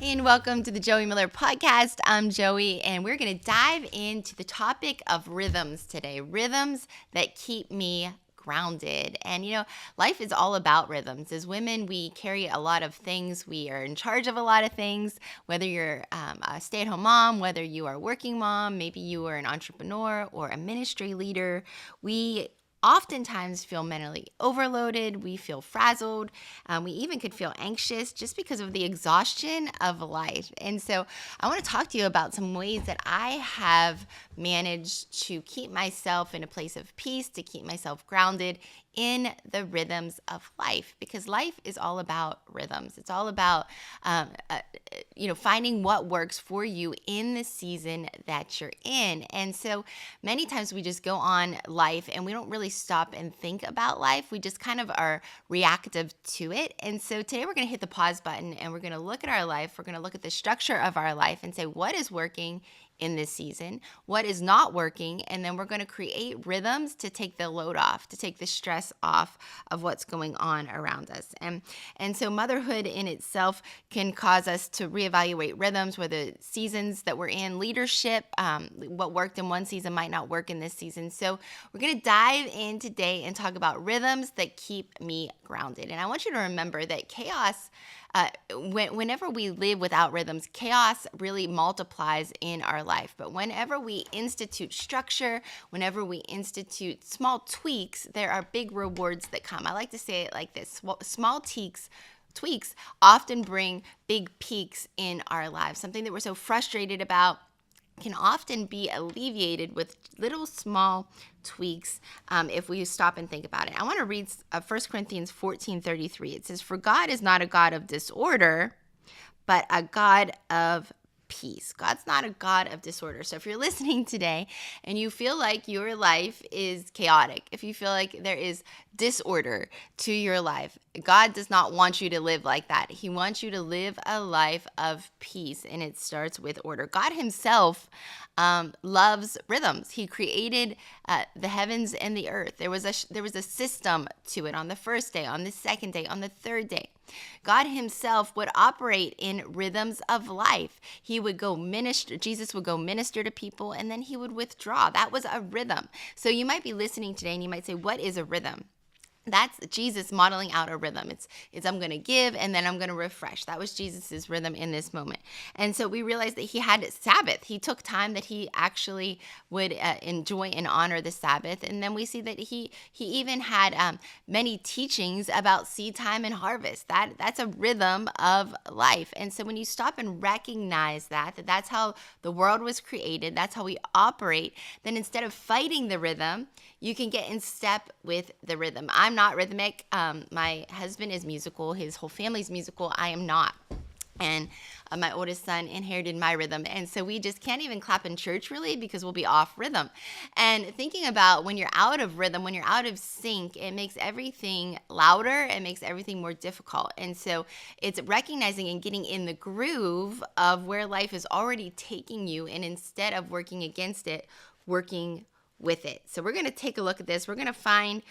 Hey, and welcome to the Joie Miller podcast. I'm Joey, and we're going to dive into the topic of rhythms today. Rhythms that keep me grounded. And life is all about rhythms. As women, we carry a lot of things. We are in charge of a lot of things, whether you're a stay-at-home mom, whether you are a working mom, maybe you are an entrepreneur or a ministry leader. We oftentimes feel mentally overloaded, we feel frazzled, we even could feel anxious just because of the exhaustion of life. And so I want to talk to you about some ways that I have managed to keep myself in a place of peace, to keep myself grounded in the rhythms of life, because life is all about rhythms. It's all about finding what works for you in the season that you're in. And so many times we just go on life and we don't really stop and think about life. We just kind of are reactive to it. And so today we're going to hit the pause button and we're going to look at our life. We're going to look at the structure of our life and say, what is working in this season, what is not working, and then we're going to create rhythms to take the load off, to take the stress off of what's going on around us. And so motherhood in itself can cause us to reevaluate rhythms, whether seasons that we're in, leadership, what worked in one season might not work in this season. So we're going to dive in today and talk about rhythms that keep me grounded. And I want you to remember that chaos, whenever we live without rhythms, chaos really multiplies in our life. But whenever we institute structure, whenever we institute small tweaks, there are big rewards that come. I like to say it like this: small tweaks often bring big peaks in our lives. Something that we're so frustrated about can often be alleviated with little small tweaks if we stop and think about it. I want to read 1 Corinthians 14:33. It says, "For God is not a God of disorder, but a God of peace." God's not a God of disorder. So if you're listening today and you feel like your life is chaotic, if you feel like there is disorder to your life, God does not want you to live like that. He wants you to live a life of peace, and it starts with order. God himself loves rhythms. He created the heavens and the earth. There was a system to it on the first day, on the second day, on the third day. God himself would operate in rhythms of life. He would go minister, Jesus would go minister to people, and then he would withdraw. That was a rhythm. So you might be listening today and you might say, what is a rhythm? That's Jesus modeling out a rhythm. It's I'm going to give and then I'm going to refresh. That was Jesus's rhythm in this moment. And so we realized that he had Sabbath. He took time that he actually would enjoy and honor the Sabbath. And then we see that he even had many teachings about seed time and harvest. That's a rhythm of life. And so when you stop and recognize that's how the world was created, that's how we operate, then instead of fighting the rhythm, you can get in step with the rhythm. I'm not rhythmic. My husband is musical. His whole family's musical. I am not. And my oldest son inherited my rhythm. And so we just can't even clap in church really because we'll be off rhythm. And thinking about when you're out of rhythm, when you're out of sync, it makes everything louder. It makes everything more difficult. And so it's recognizing and getting in the groove of where life is already taking you. And instead of working against it, working with it. So we're going to take a look at this. We're going to find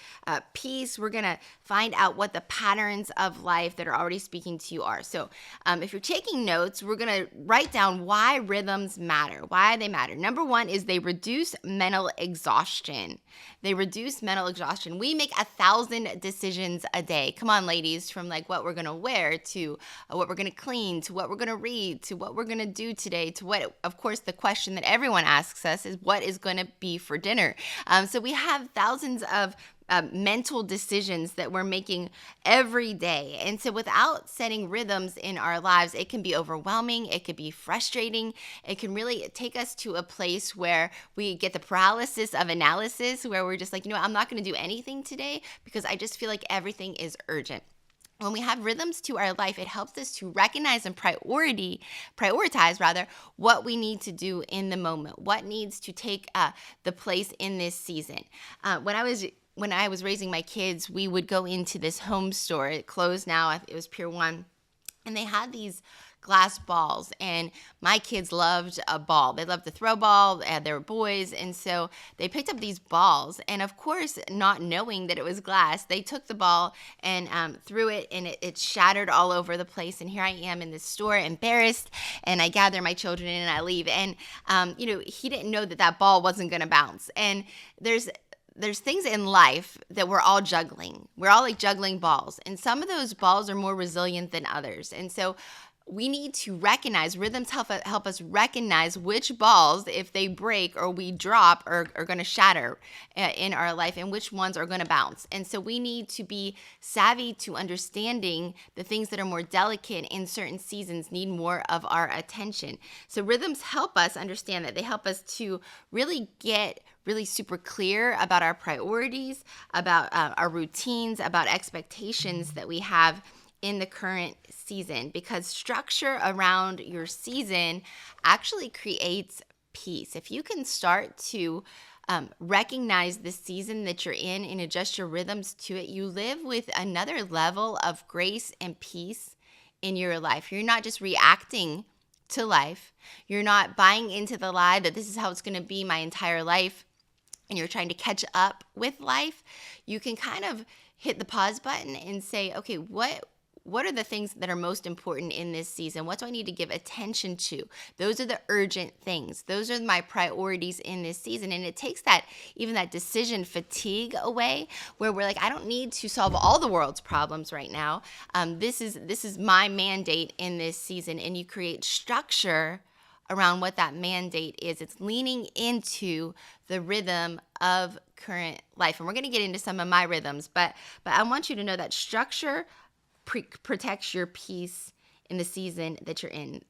peace. We're going to find out what the patterns of life that are already speaking to you are. So if you're taking notes, we're going to write down why rhythms matter, why they matter. Number one is they reduce mental exhaustion. They reduce mental exhaustion. We make 1,000 decisions a day. Come on, ladies, from like what we're going to wear to what we're going to clean to what we're going to read to what we're going to do today to what, of course, the question that everyone asks us is what is going to be for dinner. So we have thousands of mental decisions that we're making every day. And so without setting rhythms in our lives, it can be overwhelming. It could be frustrating. It can really take us to a place where we get the paralysis of analysis, where we're just like, I'm not going to do anything today because I just feel like everything is urgent. When we have rhythms to our life, it helps us to recognize and prioritize what we need to do in the moment, what needs to take the place in this season. When I was raising my kids, we would go into this home store. It closed now. It was Pier 1. And they had these glass balls, and my kids loved a ball. They loved to throw ball, and they were boys, and so they picked up these balls, and of course, not knowing that it was glass, they took the ball and threw it, and it shattered all over the place. And here I am in this store, embarrassed, and I gather my children and I leave. And he didn't know that that ball wasn't going to bounce. And there's things in life that we're all juggling. We're all like juggling balls, and some of those balls are more resilient than others. And so we need to recognize, rhythms help us recognize which balls, if they break or we drop, are going to shatter in our life, and which ones are going to bounce. And so we need to be savvy to understanding the things that are more delicate in certain seasons need more of our attention. So rhythms help us understand that. They help us to really get really super clear about our priorities, about our routines, about expectations that we have in the current season, because structure around your season actually creates peace. If you can start to recognize the season that you're in and adjust your rhythms to it, you live with another level of grace and peace in your life. You're not just reacting to life. You're not buying into the lie that this is how it's going to be my entire life, and you're trying to catch up with life. You can kind of hit the pause button and say, okay, what are the things that are most important in this season? What do I need to give attention to? Those are the urgent things. Those are my priorities in this season. And it takes even that decision fatigue away, where we're like, I don't need to solve all the world's problems right now. This is my mandate in this season. And you create structure around what that mandate is. It's leaning into the rhythm of current life. And we're going to get into some of my rhythms, but I want you to know that structure protects your peace in the season that you're in.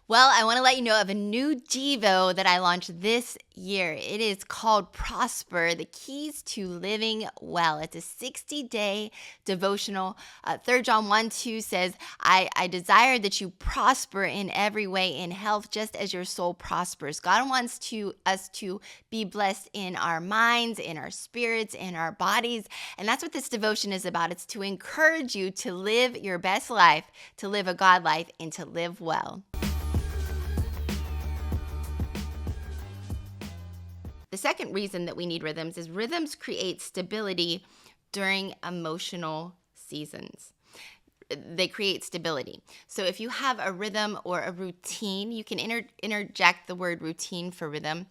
Well, I want to let you know of a new Devo that I launched this year. It is called Prosper, the Keys to Living Well. It's a 60-day devotional. 3 John 1:2 says, I desire that you prosper in every way in health, just as your soul prospers. God wants us to be blessed in our minds, in our spirits, in our bodies. And that's what this devotion is about. It's to encourage you to live your best life, to live a God life, and to live well. The second reason that we need rhythms is rhythms create stability during emotional seasons. They create stability. So if you have a rhythm or a routine, you can interject the word routine for rhythm.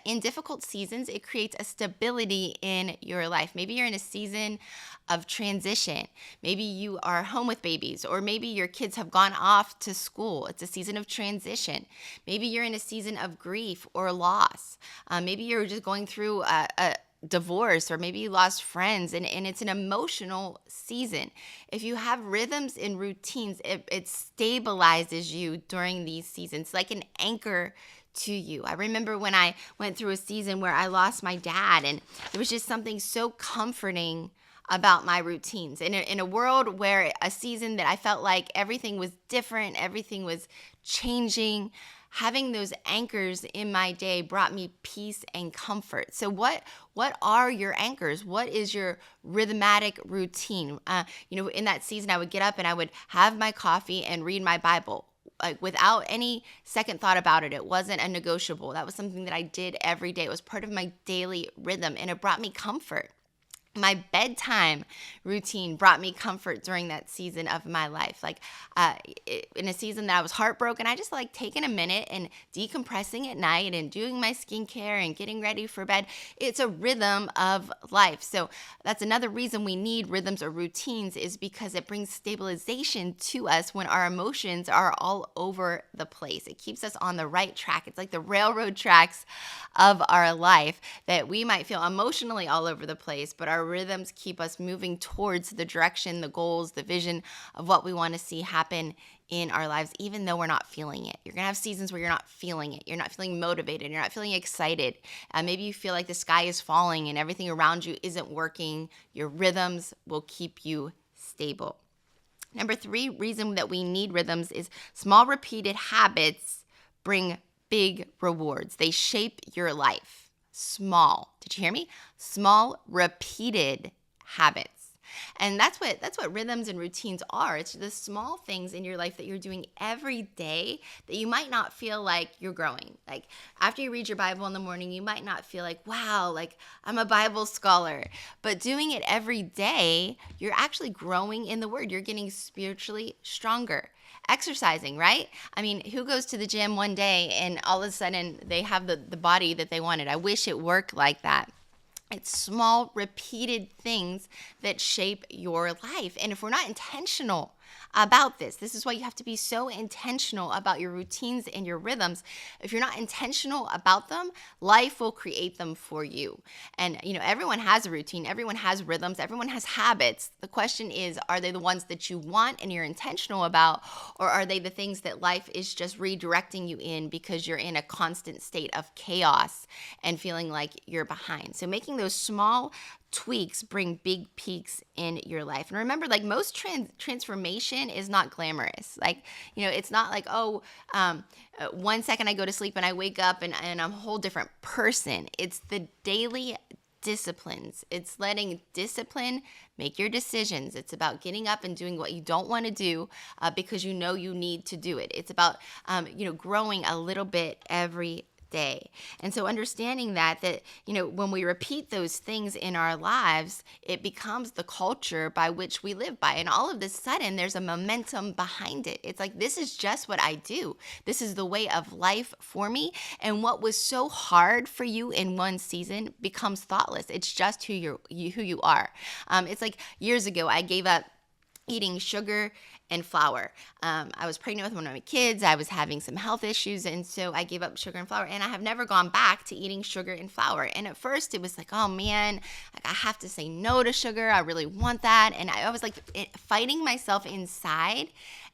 In difficult seasons, it creates a stability in your life. Maybe you're in a season of transition. Maybe you are home with babies, or maybe your kids have gone off to school. It's a season of transition. Maybe you're in a season of grief or loss. Maybe you're just going through a divorce, or maybe you lost friends, and it's an emotional season. If you have rhythms and routines, it stabilizes you during these seasons, like an anchor to you. I remember when I went through a season where I lost my dad, and there was just something so comforting about my routines. In a world where a season that I felt like everything was different, everything was changing, having those anchors in my day brought me peace and comfort. So what are your anchors? What is your rhythmatic routine? In that season, I would get up and I would have my coffee and read my Bible. Like without any second thought about it. It wasn't a negotiable. That was something that I did every day. It was part of my daily rhythm, and it brought me comfort. My bedtime routine brought me comfort during that season of my life. In a season that I was heartbroken, I just like taking a minute and decompressing at night and doing my skincare and getting ready for bed. It's a rhythm of life. So that's another reason we need rhythms or routines, is because it brings stabilization to us when our emotions are all over the place. It keeps us on the right track. It's like the railroad tracks of our life, that we might feel emotionally all over the place, but our rhythms keep us moving towards the direction, the goals, the vision of what we want to see happen in our lives, even though we're not feeling it. You're going to have seasons where you're not feeling it. You're not feeling motivated. You're not feeling excited. Maybe you feel like the sky is falling and everything around you isn't working. Your rhythms will keep you stable. Number 3 reason that we need rhythms is small repeated habits bring big rewards. They shape your life. Small. Did you hear me? Small, repeated habits. And that's what rhythms and routines are. It's the small things in your life that you're doing every day that you might not feel like you're growing. Like after you read your Bible in the morning, you might not feel like, wow, like I'm a Bible scholar. But doing it every day, you're actually growing in the word. You're getting spiritually stronger. Exercising, right? I mean, who goes to the gym one day and all of a sudden they have the body that they wanted? I wish it worked like that. It's small, repeated things that shape your life. And if we're not intentional about this is why you have to be so intentional about your routines and your rhythms. If you're not intentional about them, life will create them for you. And, everyone has a routine, everyone has rhythms, everyone has habits. The question is, are they the ones that you want and you're intentional about, or are they the things that life is just redirecting you in because you're in a constant state of chaos and feeling like you're behind? So making those small tweaks bring big peaks in your life. And remember, like most transformation is not glamorous. Like, it's not like, one second I go to sleep and I wake up and I'm a whole different person. It's the daily disciplines. It's letting discipline make your decisions. It's about getting up and doing what you don't want to do because you know you need to do it. It's about, growing a little bit every day. And so understanding that when we repeat those things in our lives, it becomes the culture by which we live by. And all of a sudden, there's a momentum behind it. It's like, this is just what I do. This is the way of life for me. And what was so hard for you in one season becomes thoughtless. It's just who you are. It's like years ago, I gave up eating sugar and flour. I was pregnant with one of my kids. I was having some health issues. And so I gave up sugar and flour. And I have never gone back to eating sugar and flour. And at first it was like, oh man, like I have to say no to sugar. I really want that. And I was like fighting myself inside.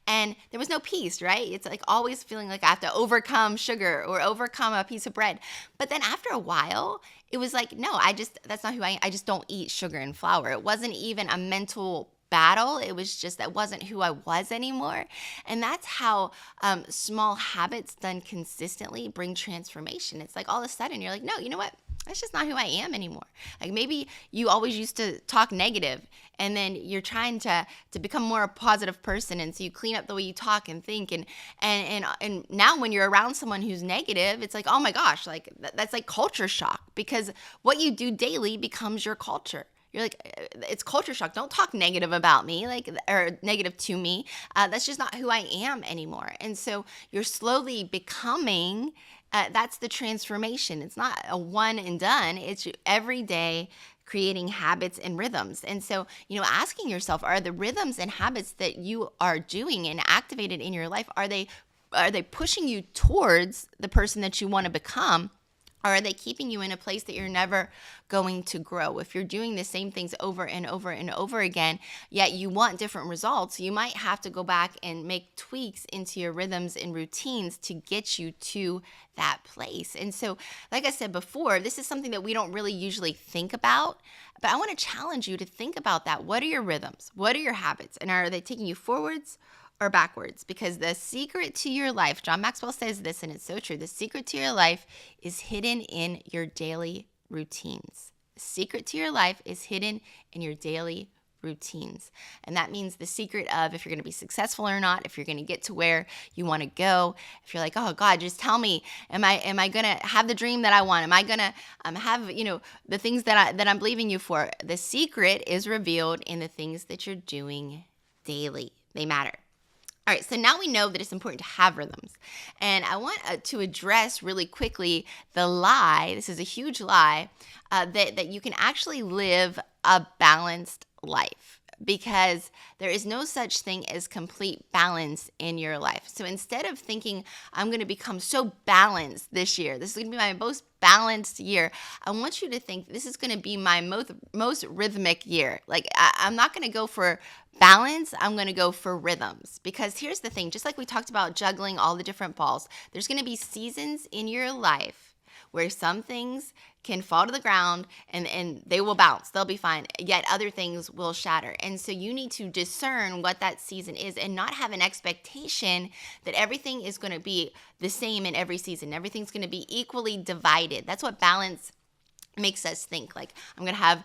And there was no peace, right? It's like always feeling like I have to overcome sugar or overcome a piece of bread. But then after a while, it was like, no, that's not who I am. I just don't eat sugar and flour. It wasn't even a mental battle. It was just that wasn't who I was anymore. And that's how small habits done consistently bring transformation. It's like all of a sudden you're like, no, you know what? That's just not who I am anymore. Like maybe you always used to talk negative and then you're trying to become more a positive person. And so you clean up the way you talk and think. And now when you're around someone who's negative, it's like, oh my gosh, like that's like culture shock because what you do daily becomes your culture. You're like, it's culture shock. Don't talk negative about me, or negative to me. That's just not who I am anymore. And so you're slowly becoming, that's the transformation. It's not a one and done. It's every day creating habits and rhythms. And so, asking yourself, are the rhythms and habits that you are doing and activated in your life, are they pushing you towards the person that you want to become? Or are they keeping you in a place that you're never going to grow? If you're doing the same things over and over and over again, yet you want different results, you might have to go back and make tweaks into your rhythms and routines to get you to that place. And so, like I said before, this is something that we don't really usually think about, but I want to challenge you to think about that. What are your rhythms? What are your habits? And are they taking you forwards or backwards? Because the secret to your life, John Maxwell says this, and it's so true. The secret to your life is hidden in your daily routines. The secret to your life is hidden in your daily routines. And that means the secret of if you're going to be successful or not, if you're going to get to where you want to go, if you're like, oh God, just tell me, am I going to have the dream that I want? Am I going to have, the things that I'm believing you for? The secret is revealed in the things that you're doing daily. They matter. All right, so now we know that it's important to have rhythms. And I want to address really quickly the lie, this is a huge lie, that you can actually live a balanced life, because there is no such thing as complete balance in your life. So instead of thinking, I'm going to become so balanced this year, this is going to be my most balanced year, I want you to think this is going to be my most rhythmic year. Like I'm not going to go for balance, I'm going to go for rhythms. Because here's the thing, just like we talked about juggling all the different balls, there's going to be seasons in your life where some things can fall to the ground and they will bounce. They'll be fine. Yet other things will shatter. And so you need to discern what that season is and not have an expectation that everything is going to be the same in every season. Everything's going to be equally divided. That's what balance makes us think like I'm going to have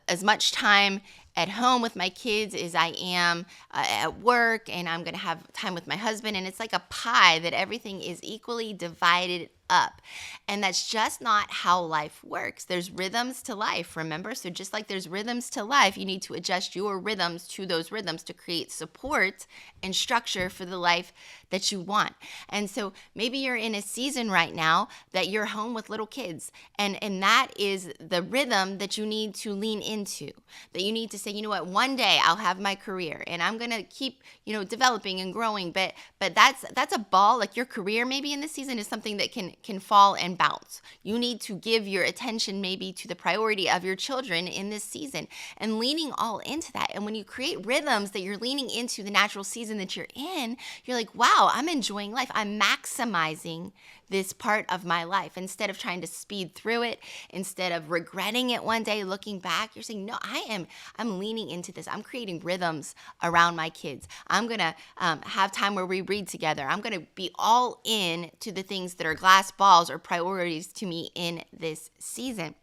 as much time at home with my kids as I am at work, and I'm going to have time with my husband. And it's like a pie that everything is equally divided up. And that's just not how life works. There's rhythms to life, remember? So just like there's rhythms to life, you need to adjust your rhythms to those rhythms to create support and structure for the life that you want. And so maybe you're in a season right now that you're home with little kids, and that is the rhythm that you need to lean into, that you need to say, you know what, one day I'll have my career and I'm going to keep, developing and growing, but that's a ball. Like your career maybe in this season is something that can fall and bounce. You need to give your attention maybe to the priority of your children in this season and leaning all into that. And when you create rhythms that you're leaning into the natural season that you're in, you're like, wow, I'm enjoying life. I'm maximizing this part of my life instead of trying to speed through it, instead of regretting it one day, looking back. You're saying, no, I'm leaning into this. I'm creating rhythms around my kids. I'm going to have time where we read together. I'm going to be all in to the things that are glass balls or priorities to me in this season.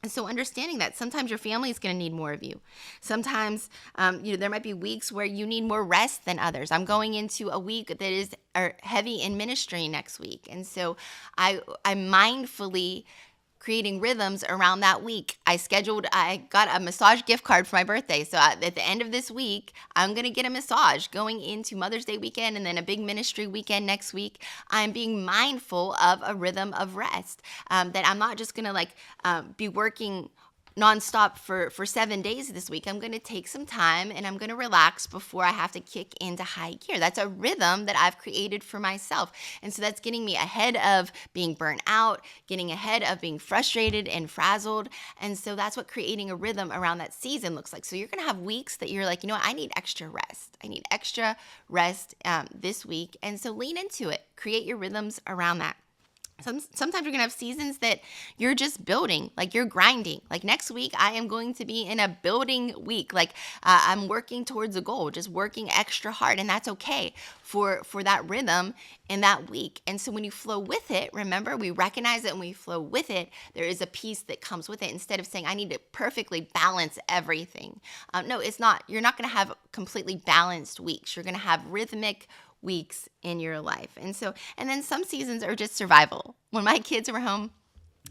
And so understanding that sometimes your family is going to need more of you. Sometimes, there might be weeks where you need more rest than others. I'm going into a week that is heavy in ministry next week. And so I'm mindfully creating rhythms around that week. I got a massage gift card for my birthday. So at the end of this week, I'm going to get a massage going into Mother's Day weekend and then a big ministry weekend next week. I'm being mindful of a rhythm of rest, that I'm not just going to be working nonstop for 7 days this week. I'm going to take some time and I'm going to relax before I have to kick into high gear. That's a rhythm that I've created for myself. And so that's getting me ahead of being burnt out, getting ahead of being frustrated and frazzled. And so that's what creating a rhythm around that season looks like. So you're going to have weeks that you're like, I need extra rest. I need extra rest this week. And so lean into it. Create your rhythms around that. Sometimes you're going to have seasons that you're just building, like you're grinding. Like next week, I am going to be in a building week. I'm working towards a goal, just working extra hard. And that's okay for that rhythm in that week. And so when you flow with it, remember, we recognize it and we flow with it, there is a peace that comes with it. Instead of saying, I need to perfectly balance everything. No, it's not. You're not going to have completely balanced weeks. You're going to have rhythmic weeks in your life. And then some seasons are just survival. When my kids were home,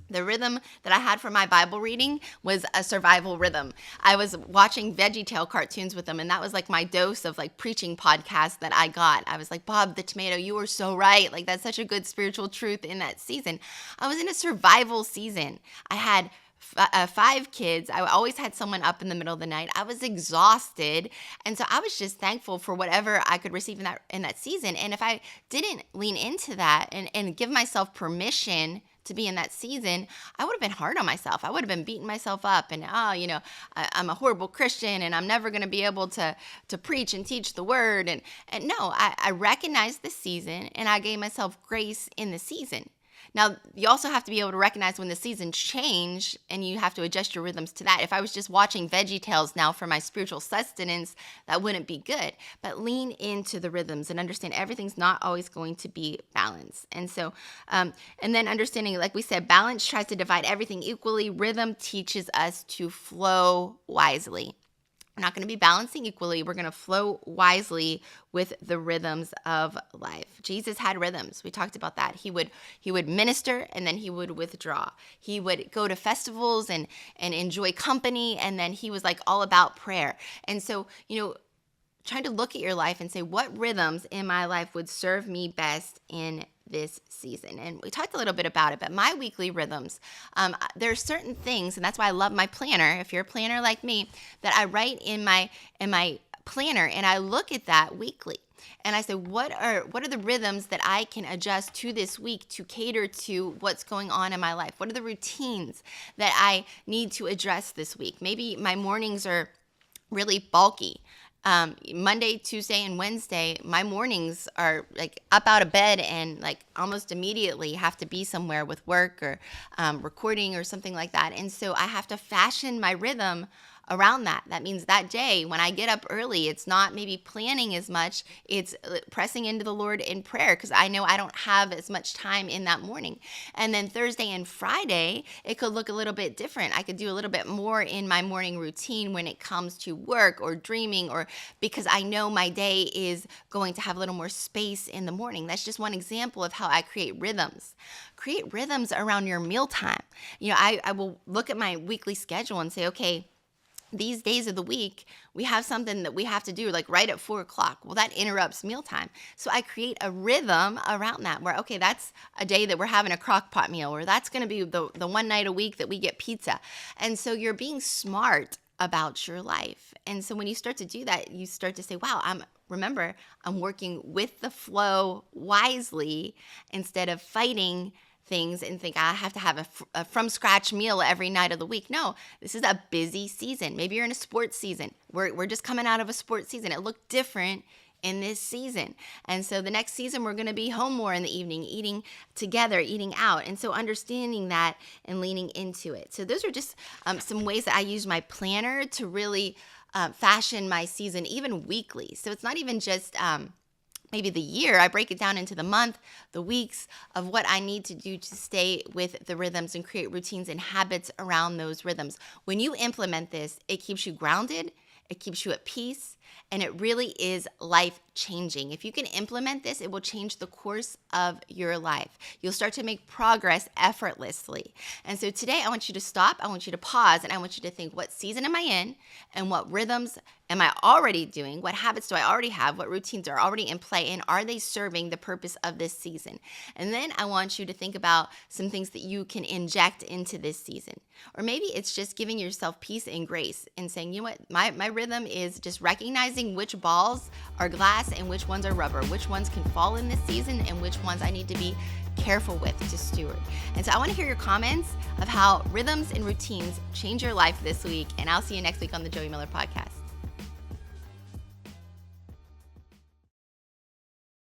the rhythm that I had for my Bible reading was a survival rhythm. I was watching VeggieTale cartoons with them, and that was like my dose of preaching podcast that I got. I was like, Bob the tomato, you were so right. That's such a good spiritual truth in that season. I was in a survival season. I had 5 kids. I always had someone up in the middle of the night. I was exhausted. And so I was just thankful for whatever I could receive in that season. And if I didn't lean into that and give myself permission to be in that season, I would have been hard on myself. I would have been beating myself up and, I'm a horrible Christian and I'm never going to be able to preach and teach the word. And no, I recognized the season and I gave myself grace in the season. Now, you also have to be able to recognize when the seasons change and you have to adjust your rhythms to that. If I was just watching VeggieTales now for my spiritual sustenance, that wouldn't be good. But lean into the rhythms and understand everything's not always going to be balanced. And so, and then understanding, like we said, balance tries to divide everything equally. Rhythm teaches us to flow wisely. We're not going to be balancing equally. We're going to flow wisely with the rhythms of life. Jesus had rhythms. We talked about that. He would minister and then he would withdraw. He would go to festivals and enjoy company, and then he was all about prayer. And so, trying to look at your life and say, what rhythms in my life would serve me best in this season? And we talked a little bit about it, but my weekly rhythms, there are certain things, and that's why I love my planner. If you're a planner like me, that I write in my planner, and I look at that weekly. And I say, what are the rhythms that I can adjust to this week to cater to what's going on in my life? What are the routines that I need to address this week? Maybe my mornings are really bulky. Monday, Tuesday, and Wednesday, my mornings are up out of bed and almost immediately have to be somewhere with work or recording or something like that. And so I have to fashion my rhythm around that. That means that day when I get up early, it's not maybe planning as much, it's pressing into the Lord in prayer because I know I don't have as much time in that morning. And then Thursday and Friday, it could look a little bit different. I could do a little bit more in my morning routine when it comes to work or dreaming, or because I know my day is going to have a little more space in the morning. That's just one example of how I create rhythms. Create rhythms around your mealtime. I will look at my weekly schedule and say, okay, these days of the week, we have something that we have to do like right at 4 o'clock. Well, that interrupts mealtime. So I create a rhythm around that where, okay, that's a day that we're having a crock pot meal, or that's going to be the one night a week that we get pizza. And so you're being smart about your life. And so when you start to do that, you start to say, wow, I'm working with the flow wisely instead of fighting things and think I have to have a from scratch meal every night of the week. No, this is a busy season. Maybe you're in a sports season. We're just coming out of a sports season. It looked different in this season. And so the next season, we're going to be home more in the evening, eating together, eating out. And so understanding that and leaning into it. So those are just some ways that I use my planner to really fashion my season, even weekly. So it's not even just maybe the year. I break it down into the month, the weeks of what I need to do to stay with the rhythms and create routines and habits around those rhythms. When you implement this, it keeps you grounded, it keeps you at peace, and it really is life changing. If you can implement this, it will change the course of your life. You'll start to make progress effortlessly. And so today I want you to stop, I want you to pause, and I want you to think, what season am I in and what rhythms am I already doing? What habits do I already have? What routines are already in play? And are they serving the purpose of this season? And then I want you to think about some things that you can inject into this season. Or maybe it's just giving yourself peace and grace and saying, you know what, my rhythm is just recognizing which balls are glass and which ones are rubber, which ones can fall in this season and which ones I need to be careful with to steward. And so I want to hear your comments of how rhythms and routines change your life this week. And I'll see you next week on the Joie Miller podcast.